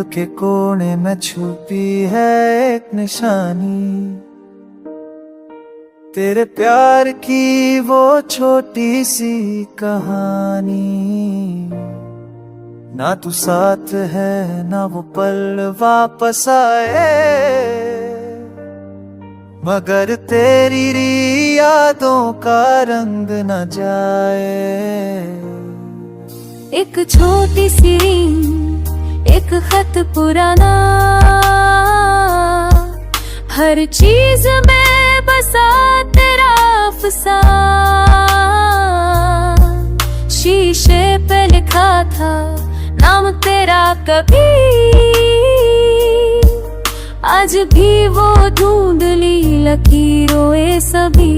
के कोने में छुपी है एक निशानी, तेरे प्यार की वो छोटी सी कहानी। ना तू साथ है ना वो पल वापस आए, मगर तेरी यादों का रंग न जाए। एक छोटी सी रिंग, एक खत पुराना, हर चीज में बसा तेरा अफसाना। शीशे पे लिखा था नाम तेरा कभी, आज भी वो धुंधली लकीरों ये सभी।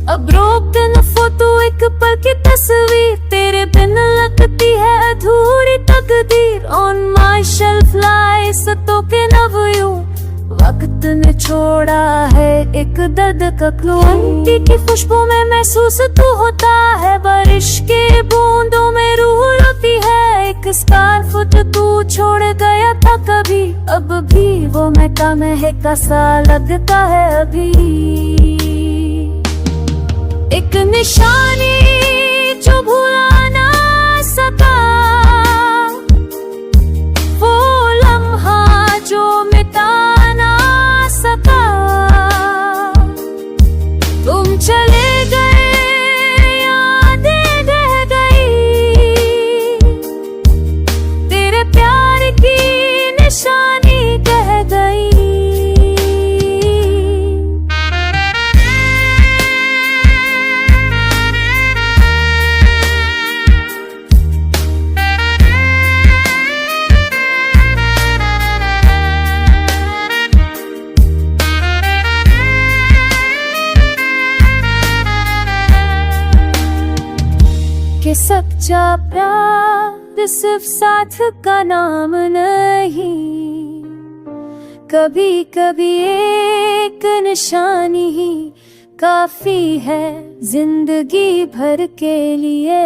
अब रोक दे न फोटो, एक पल की तस्वीर, तेरे बिन लगती है अधूरी तकदीर। ऑन माई शेल्फ लाए सतों के नवयूं, वक्त ने छोड़ा है एक दर्द का क्लू। अंटी की खुशबू में महसूस तू होता है, बारिश के बूंदों में रूह रोती है। एक स्कार्फ जो तू छोड़ गया था कभी, अब भी वो महका महका सा लगता है अभी। एक निशानी जो भुला ना सका, वो लम्हा जो मिटा ना सका। तुम चले गए, यादें रह गई, तेरे प्यार की निशानी कह गई। कि सच्चा प्यार सिर्फ साथ का नाम नहीं, कभी कभी एक निशानी ही काफी है जिंदगी भर के लिए।